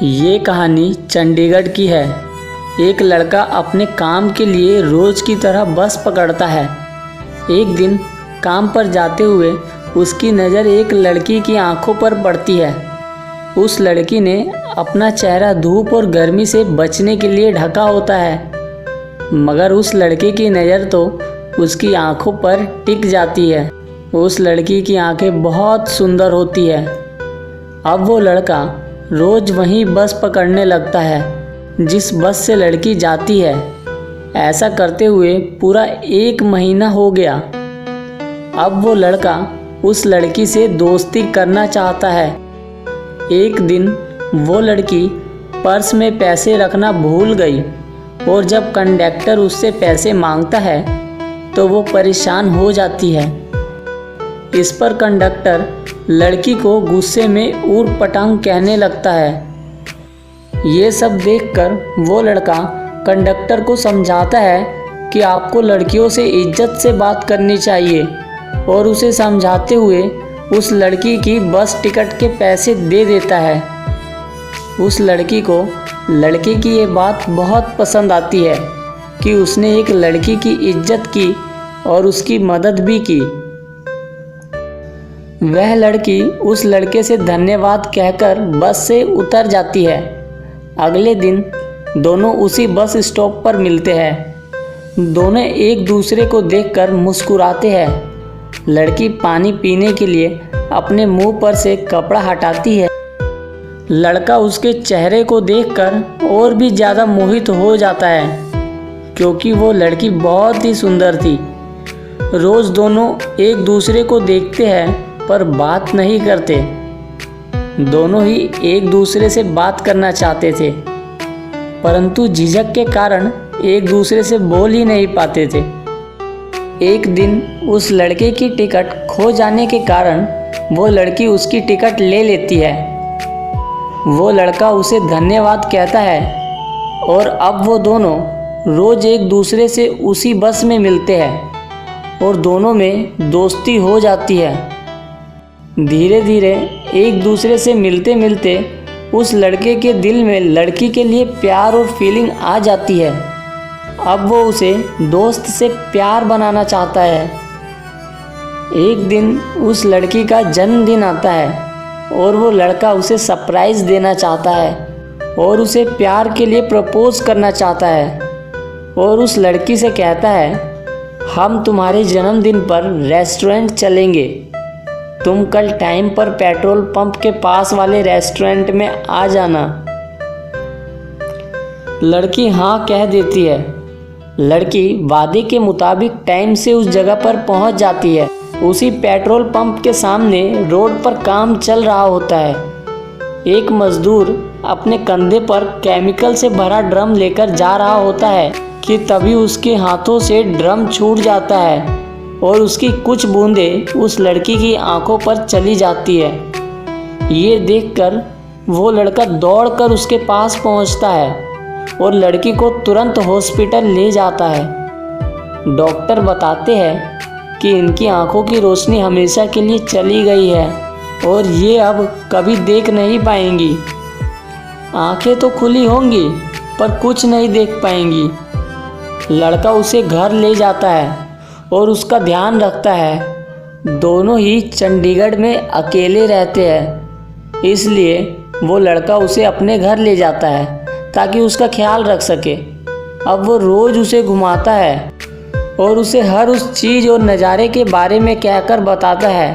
ये कहानी चंडीगढ़ की है। एक लड़का अपने काम के लिए रोज़ की तरह बस पकड़ता है। एक दिन काम पर जाते हुए उसकी नज़र एक लड़की की आंखों पर पड़ती है। उस लड़की ने अपना चेहरा धूप और गर्मी से बचने के लिए ढका होता है, मगर उस लड़के की नज़र तो उसकी आंखों पर टिक जाती है। उस लड़की की आंखें बहुत सुंदर होती है। अब वो लड़का रोज़ वहीं बस पकड़ने लगता है जिस बस से लड़की जाती है। ऐसा करते हुए पूरा 1 महीना हो गया। अब वो लड़का उस लड़की से दोस्ती करना चाहता है। एक दिन वो लड़की पर्स में पैसे रखना भूल गई और जब कंडक्टर उससे पैसे मांगता है तो वो परेशान हो जाती है। इस पर कंडक्टर लड़की को गुस्से में ऊट पटांग कहने लगता है। ये सब देखकर वो लड़का कंडक्टर को समझाता है कि आपको लड़कियों से इज्जत से बात करनी चाहिए और उसे समझाते हुए उस लड़की की बस टिकट के पैसे दे देता है। उस लड़की को लड़के की ये बात बहुत पसंद आती है कि उसने एक लड़की की इज्जत की और उसकी मदद भी की। वह लड़की उस लड़के से धन्यवाद कहकर बस से उतर जाती है। अगले दिन दोनों उसी बस स्टॉप पर मिलते हैं। दोनों एक दूसरे को देखकर मुस्कुराते हैं। लड़की पानी पीने के लिए अपने मुंह पर से कपड़ा हटाती है। लड़का उसके चेहरे को देखकर और भी ज़्यादा मोहित हो जाता है क्योंकि वो लड़की बहुत ही सुंदर थी। रोज़ दोनों एक दूसरे को देखते हैं पर बात नहीं करते। दोनों ही एक दूसरे से बात करना चाहते थे, परंतु झिझक के कारण एक दूसरे से बोल ही नहीं पाते थे। एक दिन उस लड़के की टिकट खो जाने के कारण वो लड़की उसकी टिकट ले लेती है। वो लड़का उसे धन्यवाद कहता है और अब वो दोनों रोज़ एक दूसरे से उसी बस में मिलते हैं और दोनों में दोस्ती हो जाती है। धीरे धीरे एक दूसरे से मिलते मिलते उस लड़के के दिल में लड़की के लिए प्यार और फीलिंग आ जाती है। अब वो उसे दोस्त से प्यार बनाना चाहता है। एक दिन उस लड़की का जन्मदिन आता है और वो लड़का उसे सरप्राइज़ देना चाहता है और उसे प्यार के लिए प्रपोज करना चाहता है और उस लड़की से कहता है, हम तुम्हारे जन्मदिन पर रेस्टोरेंट चलेंगे। तुम कल टाइम पर पेट्रोल पंप के पास वाले रेस्टोरेंट में आ जाना। लड़की हाँ कह देती है। लड़की वादे के मुताबिक टाइम से उस जगह पर पहुंच जाती है। उसी पेट्रोल पंप के सामने रोड पर काम चल रहा होता है। एक मजदूर अपने कंधे पर केमिकल से भरा ड्रम लेकर जा रहा होता है कि तभी उसके हाथों से ड्रम छूट जाता है और उसकी कुछ बूंदें उस लड़की की आंखों पर चली जाती है। ये देखकर वो लड़का दौड़कर उसके पास पहुंचता है और लड़की को तुरंत हॉस्पिटल ले जाता है। डॉक्टर बताते हैं कि इनकी आंखों की रोशनी हमेशा के लिए चली गई है और ये अब कभी देख नहीं पाएंगी। आंखें तो खुली होंगी पर कुछ नहीं देख पाएंगी। लड़का उसे घर ले जाता है और उसका ध्यान रखता है। दोनों ही चंडीगढ़ में अकेले रहते हैं, इसलिए वो लड़का उसे अपने घर ले जाता है ताकि उसका ख्याल रख सके। अब वो रोज़ उसे घुमाता है और उसे हर उस चीज़ और नज़ारे के बारे में कहकर बताता है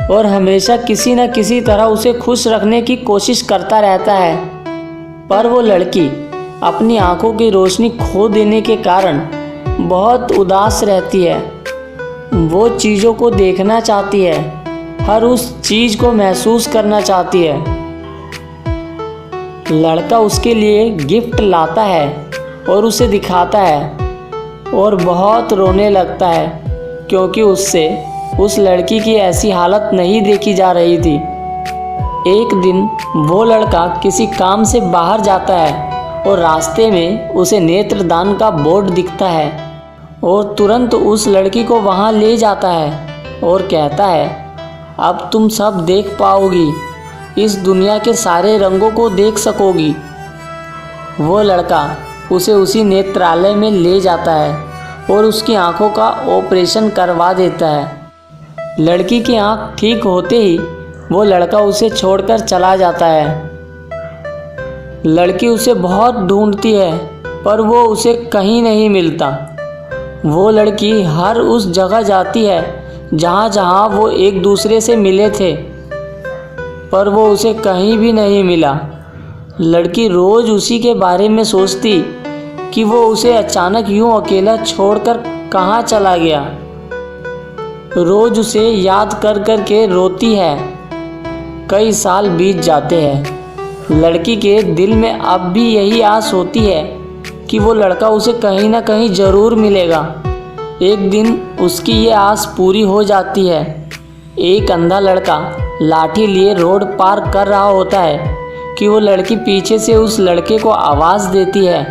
और हमेशा किसी न किसी तरह उसे खुश रखने की कोशिश करता रहता है। पर वो लड़की अपनी आंखों की रोशनी खो देने के कारण बहुत उदास रहती है। वो चीज़ों को देखना चाहती है, हर उस चीज़ को महसूस करना चाहती है। लड़का उसके लिए गिफ्ट लाता है और उसे दिखाता है और बहुत रोने लगता है क्योंकि उससे उस लड़की की ऐसी हालत नहीं देखी जा रही थी। एक दिन वो लड़का किसी काम से बाहर जाता है और रास्ते में उसे नेत्रदान का बोर्ड दिखता है और तुरंत उस लड़की को वहाँ ले जाता है और कहता है, अब तुम सब देख पाओगी। इस दुनिया के सारे रंगों को देख सकोगी। वो लड़का उसे उसी नेत्रालय में ले जाता है और उसकी आंखों का ऑपरेशन करवा देता है। लड़की की आंख ठीक होते ही वो लड़का उसे छोड़कर चला जाता है। लड़की उसे बहुत ढूंढती है पर वो उसे कहीं नहीं मिलता। वो लड़की हर उस जगह जाती है जहाँ जहाँ वो एक दूसरे से मिले थे, पर वो उसे कहीं भी नहीं मिला। लड़की रोज़ उसी के बारे में सोचती कि वो उसे अचानक यूं अकेला छोड़कर कहाँ चला गया। रोज़ उसे याद कर कर के रोती है। कई साल बीत जाते हैं। लड़की के दिल में अब भी यही आस होती है कि वो लड़का उसे कहीं ना कहीं ज़रूर मिलेगा। एक दिन उसकी ये आस पूरी हो जाती है। एक अंधा लड़का लाठी लिए रोड पार कर रहा होता है कि वो लड़की पीछे से उस लड़के को आवाज़ देती है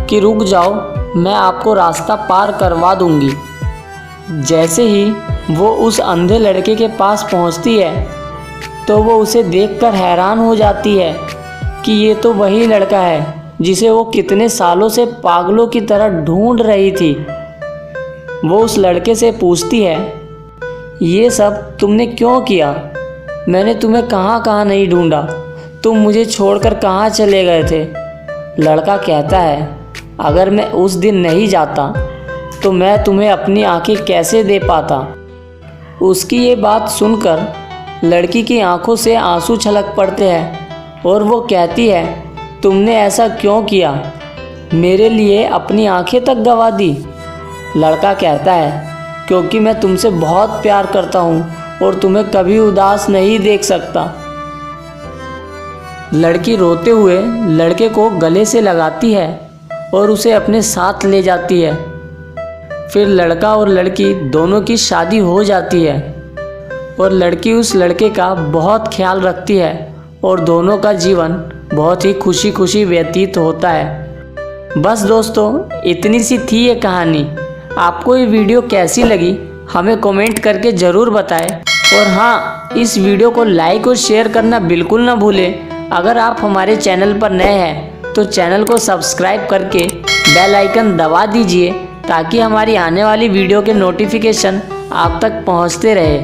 कि रुक जाओ, मैं आपको रास्ता पार करवा दूंगी। जैसे ही वो उस अंधे लड़के के पास पहुंचती है तो वो उसे देखकर हैरान हो जाती है कि ये तो वही लड़का है जिसे वो कितने सालों से पागलों की तरह ढूंढ रही थी। वो उस लड़के से पूछती है, ये सब तुमने क्यों किया? मैंने तुम्हें कहाँ कहाँ नहीं ढूंढा, तुम मुझे छोड़कर कहाँ चले गए थे? लड़का कहता है, अगर मैं उस दिन नहीं जाता तो मैं तुम्हें अपनी आंखें कैसे दे पाता। उसकी ये बात सुनकर लड़की की आंखों से आंसू छलक पड़ते हैं और वो कहती है, तुमने ऐसा क्यों किया? मेरे लिए अपनी आंखें तक गंवा दी। लड़का कहता है, क्योंकि मैं तुमसे बहुत प्यार करता हूँ और तुम्हें कभी उदास नहीं देख सकता। लड़की रोते हुए लड़के को गले से लगाती है और उसे अपने साथ ले जाती है। फिर लड़का और लड़की दोनों की शादी हो जाती है और लड़की उस लड़के का बहुत ख्याल रखती है और दोनों का जीवन बहुत ही खुशी खुशी व्यतीत होता है। बस दोस्तों, इतनी सी थी ये कहानी। आपको ये वीडियो कैसी लगी हमें कमेंट करके ज़रूर बताएं। और हाँ, इस वीडियो को लाइक और शेयर करना बिल्कुल ना भूलें। अगर आप हमारे चैनल पर नए हैं तो चैनल को सब्सक्राइब करके बेल आइकन दबा दीजिए ताकि हमारी आने वाली वीडियो के नोटिफिकेशन आप तक पहुंचते रहे।